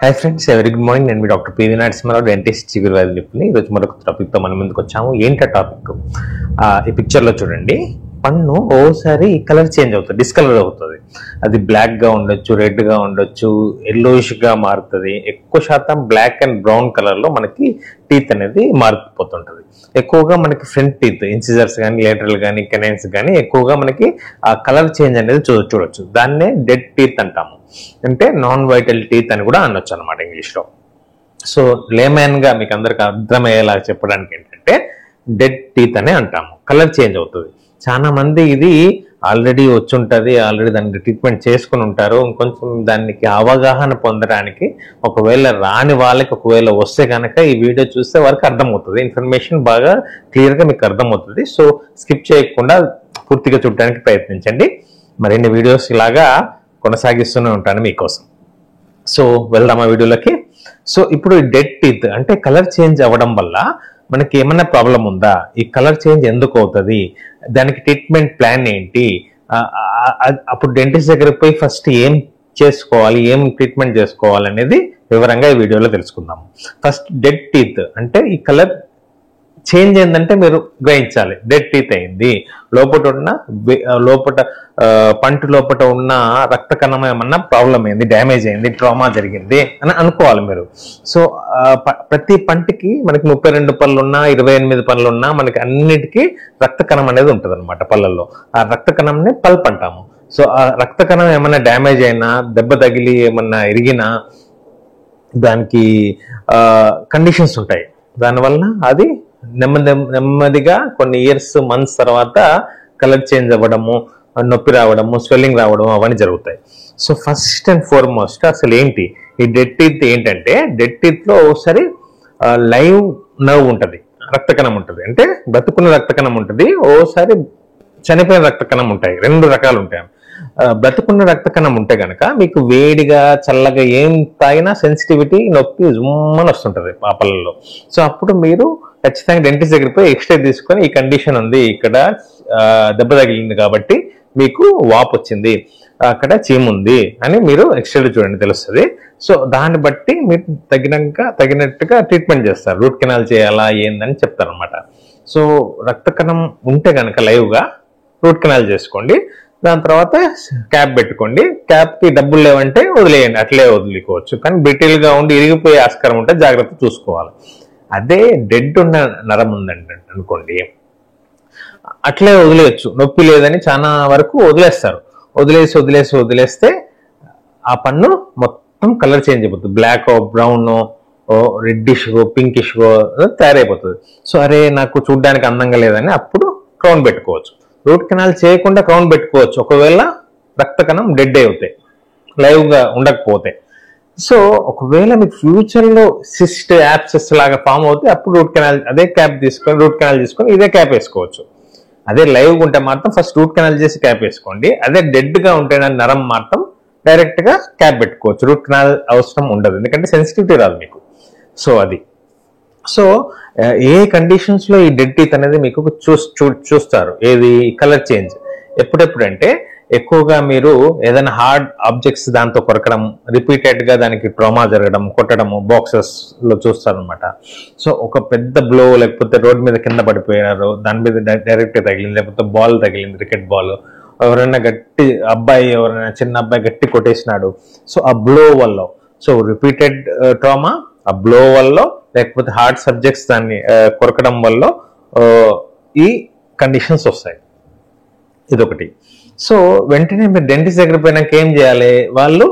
Hi friends, very good morning. నేను మీ doctor PV Narasimharao, dentist, చిగురు వ్యాధి నిపుణుని. ఈరోజు మరొక టాపిక్తో మన ముందుకు వచ్చాము. ఏంటి టాపిక్? ఈ పిక్చర్లో చూడండి, పన్ను ఓసారి కలర్ చేంజ్ అవుతుంది, డిస్కలర్ అవుతుంది. అది బ్లాక్గా ఉండొచ్చు, రెడ్గా ఉండొచ్చు, ఎల్లోయిష్గా మారుతుంది. ఎక్కువ శాతం బ్లాక్ అండ్ బ్రౌన్ కలర్లో మనకి టీత్ అనేది మారిపోతుంటుంది. ఎక్కువగా మనకి ఫ్రంట్ టీత్, ఇన్సిజర్స్ కానీ, లేటరల్ కానీ, కెనైన్స్ కానీ ఎక్కువగా మనకి ఆ కలర్ చేంజ్ అనేది చూడొచ్చు. దాన్నే డెడ్ టీత్ అంటాము, అంటే నాన్ వైటల్ టీత్ అని కూడా అనొచ్చు అనమాట ఇంగ్లీష్లో. సో లేమెన్గా మీకు అందరికి అర్థమయ్యేలా చెప్పడానికి ఏంటంటే డెడ్ టీత్ అనే అంటాము. కలర్ చేంజ్ అవుతుంది. చాలా మంది ఇది ఆల్రెడీ వచ్చి ఉంటుంది, ఆల్రెడీ దానికి ట్రీట్మెంట్ చేసుకుని ఉంటారు. ఇంకొంచెం దానికి అవగాహన పొందడానికి, ఒకవేళ రాని వాళ్ళకి ఒకవేళ వస్తే కనుక ఈ వీడియో చూస్తే వారికి అర్థమవుతుంది. ఇన్ఫర్మేషన్ బాగా క్లియర్గా మీకు అర్థమవుతుంది. సో స్కిప్ చేయకుండా పూర్తిగా చూడడానికి ప్రయత్నించండి. మరిన్ని వీడియోస్ ఇలాగా కొనసాగిస్తూనే ఉంటాను మీకోసం. సో వెళ్దామా వీడియోలోకి. సో ఇప్పుడు డెడ్ టీత్ అంటే కలర్ చేంజ్ అవ్వడం వల్ల మనకి ఏమైనా ప్రాబ్లం ఉందా, ఈ కలర్ చేంజ్ ఎందుకు అవుతుంది, దానికి ట్రీట్మెంట్ ప్లాన్ ఏంటి, అప్పుడు డెంటిస్ట్ దగ్గరికి పోయి ఫస్ట్ ఏం చేసుకోవాలి, ఏం ట్రీట్మెంట్ చేసుకోవాలి అనేది వివరంగా ఈ వీడియోలో తెలుసుకుందాము. ఫస్ట్ డెడ్ టీత్ అంటే ఈ కలర్ చేంజ్ ఏంటంటే మీరు గ్రహించాలి. డెడ్ టీత్ అయింది, లోపల పంటి లోపల ఉన్న రక్త కణం ఏమన్నా ప్రాబ్లం అయింది, డ్యామేజ్ అయింది, ట్రామా జరిగింది అని అనుకోవాలి మీరు. సో ప్రతి పంటికి మనకి 32 పళ్ళు ఉన్నా, 28 పళ్ళు ఉన్నా, మనకి అన్నిటికీ రక్త కణం అనేది ఉంటుంది అనమాట పళ్ళల్లో. ఆ రక్త కణంని పల్ప్ అంటాము. సో ఆ రక్త కణం ఏమన్నా డ్యామేజ్ అయినా, దెబ్బ తగిలి ఏమన్నా ఇరిగినా దానికి కండిషన్స్ ఉంటాయి. దానివల్ల అది నెమ్మదిగా కొన్ని ఇయర్స్, మంత్స్ తర్వాత కలర్ చేంజ్ అవ్వడము, నొప్పి రావడము, స్వెల్లింగ్ రావడం అవన్నీ జరుగుతాయి. సో ఫస్ట్ అండ్ ఫార్మోస్ట్ అసలు ఏంటి ఈ డెడ్ టీత్ ఏంటంటే, డెడ్ టీత్ లో ఒకసారి లైవ్ నర్వ్ ఉంటుంది, రక్త కణం ఉంటుంది. అంటే బ్రతుకున్న రక్త కణం ఉంటుంది, ఓసారి చనిపోయిన రక్త కణం ఉంటాయి. 2 రకాలు ఉంటాయి. బ్రతుకున్న రక్త కణం ఉంటే కనుక మీకు వేడిగా చల్లగా ఏం తాగినా సెన్సిటివిటీ, నొప్పి జుమ్మని వస్తుంటుంది ఆ పళ్ళలో. సో అప్పుడు మీరు ఖచ్చితంగా డెంటిస్ట్ దగ్గరికి పోయి ఎక్స్రే తీసుకొని, ఈ కండిషన్ ఉంది, ఇక్కడ దెబ్బ తగిలింది కాబట్టి మీకు వాపు వచ్చింది, అక్కడ చీము ఉంది అని మీరు ఎక్స్రేలో చూడండి, తెలుస్తుంది. సో దాన్ని బట్టి మీరు తగినట్టుగా ట్రీట్మెంట్ చేస్తారు. రూట్ కెనాల్ చేయాలా ఏందని చెప్తారనమాట. సో రక్త కణం ఉంటే కనుక లైవ్గా రూట్ కెనాల్ చేసుకోండి. దాని తర్వాత క్యాప్ పెట్టుకోండి. క్యాప్కి డబ్బులు లేవంటే వదిలేయండి, అట్లే వదిలికోవచ్చు. కానీ బ్రిటిల్గా ఉండి ఇరిగిపోయే ఆస్కారం ఉంటే జాగ్రత్త చూసుకోవాలి. అదే డెడ్ ఉన్న నరం ఉందండి అనుకోండి, అట్లే వదిలేయచ్చు, నొప్పి లేదని చాలా వరకు వదిలేస్తారు. వదిలేస్తే ఆ పన్ను మొత్తం కలర్ చేంజ్ అయిపోతుంది. బ్లాక్, బ్రౌన్, రెడ్డిష్, పింకిష్ తయారైపోతుంది. సో అరే నాకు చూడ్డానికి అందంగా లేదని అప్పుడు క్రౌన్ పెట్టుకోవచ్చు. రూట్ కెనాల్ చేయకుండా క్రౌన్ పెట్టుకోవచ్చు ఒకవేళ రక్త కణం డెడ్ అవుతాయి, లైవ్గా ఉండకపోతే. సో ఒకవేళ మీకు ఫ్యూచర్లో సిస్ట్, యాప్సెస్ లాగా ఫామ్ అవుతే అప్పుడు రూట్ కెనాల్, అదే క్యాప్ తీసుకొని రూట్ కెనాల్ తీసుకొని ఇదే క్యాప్ వేసుకోవచ్చు. అదే లైవ్గా ఉంటే మాత్రం ఫస్ట్ రూట్ కెనాల్ చేసి క్యాప్ వేసుకోండి. అదే డెడ్గా ఉంటే నరం మాత్రం డైరెక్ట్గా క్యాప్ పెట్టుకోవచ్చు. రూట్ కెనాల్ అవసరం ఉండదు, ఎందుకంటే సెన్సిటివిటీ రాదు మీకు. సో అది. సో ఏ కండిషన్స్ లో ఈ డెడ్ టీత్ అనేది మీకు చూస్తారు. ఏది కలర్ చేంజ్ ఎప్పుడంటే, ఎక్కువగా మీరు ఏదైనా హార్డ్ ఆబ్జెక్ట్స్ దాంతో కొరకడం, రిపీటెడ్ గా దానికి ట్రామా జరగడం, కొట్టడము, బాక్సెస్ లో చూస్తారు అనమాట. సో ఒక పెద్ద బ్లో, లేకపోతే రోడ్ మీద కింద పడిపోయినారు, దాని మీద డైరెక్ట్ తగిలింది, లేకపోతే బాల్ తగిలింది, క్రికెట్ బాల్, ఎవరైనా చిన్న అబ్బాయి గట్టి కొట్టేసినాడు. సో ఆ బ్లో వల్ల, సో రిపీటెడ్ ట్రామా, ఆ బ్లో వల్ల, లేకపోతే హార్డ్ సబ్జెక్ట్స్ దాన్ని కొరకడం వల్ల ఈ కండిషన్స్ వస్తాయి. ఇదొకటి. సో వెంటనే మీరు డెంటిస్ట్ దగ్గర పోయినాక ఏం చేయాలి, వాళ్ళు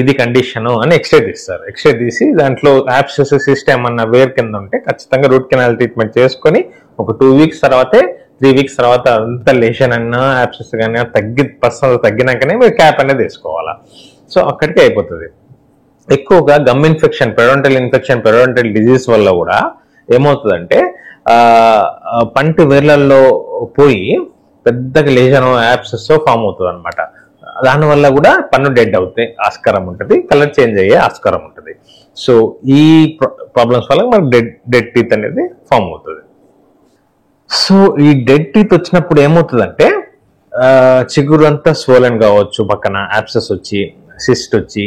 ఇది కండిషను అని ఎక్స్రే తీస్తారు. ఎక్స్రే తీసి దాంట్లో యాప్సెస్, సిస్టమ్ అన్న వేర్ కింద ఉంటే ఖచ్చితంగా రూట్ కెనాల్ ట్రీట్మెంట్ చేసుకొని ఒక 2 వీక్స్ తర్వాతే, 3 వీక్స్ తర్వాత అంత లేషన్ అన్నా, యాప్సెస్ కానీ తగ్గినాకనే మీరు క్యాప్ అనేది వేసుకోవాలా. సో అక్కడికి అయిపోతుంది. ఎక్కువగా గమ్ ఇన్ఫెక్షన్, పెరోడోంటల్ డిజీజ్ వల్ల కూడా ఏమవుతుందంటే పంటి వేర్లలో పోయి పెద్దగా లేజన్, యాప్సెస్ ఫామ్ అవుతుంది అనమాట. దానివల్ల కూడా పన్ను డెడ్ అవుతాయి ఆస్కారం ఉంటుంది, కలర్ చేంజ్ అయ్యే ఆస్కారం ఉంటుంది. సో ఈ ప్రాబ్లమ్స్ వల్ల మనకు డెడ్ టీత్ అనేది ఫామ్ అవుతుంది. సో ఈ డెడ్ టీత్ వచ్చినప్పుడు ఏమవుతుందంటే చిగురు అంతా స్వోలెన్ కావచ్చు, పక్కన యాప్సెస్ వచ్చి, సిస్ట్ వచ్చి,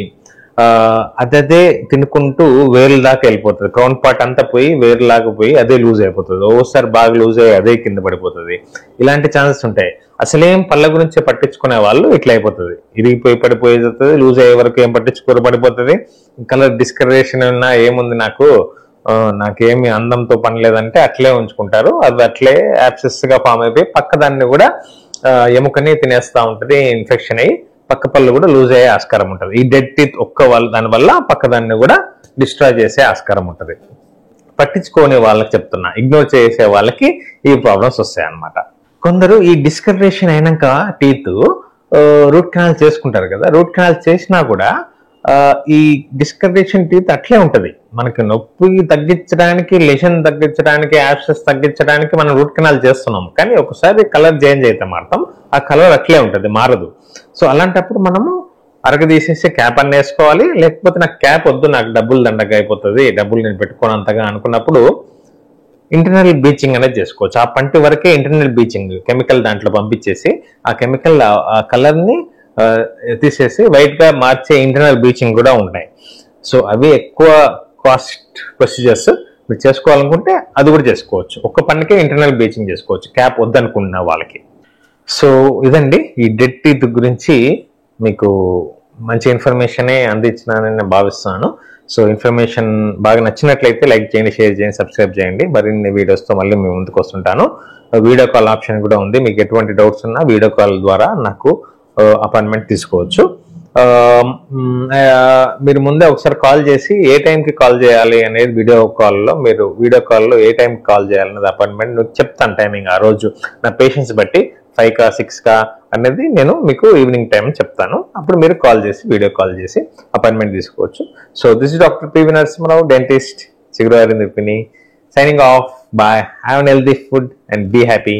అదే తినుకుంటూ వేర్ల దాకా వెళ్ళిపోతుంది. క్రౌన్ పార్ట్ అంతా పోయి వేర్లాగా పోయి అదే లూజ్ అయిపోతుంది. ఓసారి బాగా లూజ్ అయ్యి అదే కింద పడిపోతుంది. ఇలాంటి ఛాన్సెస్ ఉంటాయి. అసలేం పళ్ళ గురించి పట్టించుకునే వాళ్ళు ఇట్లా అయిపోతుంది, ఇరిగిపోయి పడిపోతుంది, లూజ్ అయ్యే వరకు ఏం పట్టించుకోరు పడిపోతుంది. కలర్ డిస్కలరేషన్ ఉన్నా ఏముంది నాకేమి అందంతో పని లేదంటే అట్లే ఉంచుకుంటారు. అది అట్లే యాబ్సెస్ గా ఫామ్ అయిపోయి పక్క దాన్ని కూడా ఎముకని తినేస్తా ఉంటది. ఇన్ఫెక్షన్ అయ్యి పక్క పళ్ళు కూడా లూజ్ అయ్యే ఆస్కారం ఉంటుంది. ఈ డెడ్ టీత్ దాని వల్ల పక్క దాన్ని కూడా డిస్ట్రాయ్ చేసే ఆస్కారం ఉంటుంది. పట్టించుకోని వాళ్ళకి చెప్తున్నా, ఇగ్నోర్ చేసే వాళ్ళకి ఈ ప్రాబ్లమ్స్ వస్తాయి అన్నమాట. కొందరు ఈ డిస్కలరేషన్ అయినాక టీత్ రూట్ కెనాల్ చేసుకుంటారు కదా, రూట్ కెనాల్ చేసినా కూడా ఈ డిస్కలరేషన్ టీత్ అట్లే ఉంటది. మనకి నొప్పి తగ్గించడానికి, లెషన్ తగ్గించడానికి, యాబ్సెస్ తగ్గించడానికి మనం రూట్ కెనాల్ చేస్తున్నాం. కానీ ఒకసారి కలర్ చేంజ్ అయితే మాత్రం ఆ కలర్ అట్లే ఉంటది, మారదు. సో అలాంటప్పుడు మనము అరగదీసేసి క్యాప్ అన్న వేసుకోవాలి. లేకపోతే నాకు క్యాప్ వద్దు, నాకు డబ్బులు దండగా అయిపోతుంది, డబ్బులు నేను పెట్టుకోనంతగా అనుకున్నప్పుడు ఇంటర్నల్ బ్లీచింగ్ అనేది చేసుకోవచ్చు. ఆ పంటి వరకే ఇంటర్నల్ బ్లీచింగ్ కెమికల్ దాంట్లో పంపించేసి ఆ కెమికల్ ఆ కలర్ ని తీసేసి వైట్ గా మార్చే ఇంటర్నల్ బ్లీచింగ్ కూడా ఉంటాయి. సో అవి ఎక్కువ కాస్ట్ ప్రొసీజర్స్. మీరు చేసుకోవాలనుకుంటే అది కూడా చేసుకోవచ్చు. ఒక్క పన్నుకే ఇంటర్నల్ బ్లీచింగ్ చేసుకోవచ్చు క్యాప్ వద్దనుకున్న వాళ్ళకి. సో ఇదండి ఈ డెడ్ టీత్ గురించి మీకు మంచి ఇన్ఫర్మేషనే అందించినానని నేను భావిస్తున్నాను. సో ఇన్ఫర్మేషన్ బాగా నచ్చినట్లయితే లైక్ చేయండి, షేర్ చేయండి, సబ్స్క్రైబ్ చేయండి. మరిన్ని వీడియోస్తో మళ్ళీ మేము ముందుకు వస్తుంటాను. వీడియో కాల్ ఆప్షన్ కూడా ఉంది. మీకు ఎటువంటి డౌట్స్ ఉన్నా వీడియో కాల్ ద్వారా నాకు అపాయింట్మెంట్ తీసుకోవచ్చు. మీరు ముందే ఒకసారి కాల్ చేసి ఏ టైంకి కాల్ చేయాలి అనేది వీడియో కాల్లో ఏ టైంకి కాల్ చేయాలనేది అపాయింట్మెంట్ మీకు చెప్తాను. టైమింగ్ ఆ రోజు నా పేషెన్స్ బట్టి 5కా 6కా అనేది నేను మీకు ఈవినింగ్ టైం చెప్తాను. అప్పుడు మీరు వీడియో కాల్ చేసి అపాయింట్మెంట్ తీసుకోవచ్చు. So this is doctor PV Narasimharao, dentist, చిగురు Aravind Pini, signing off. Bye. Have an healthy food and be happy.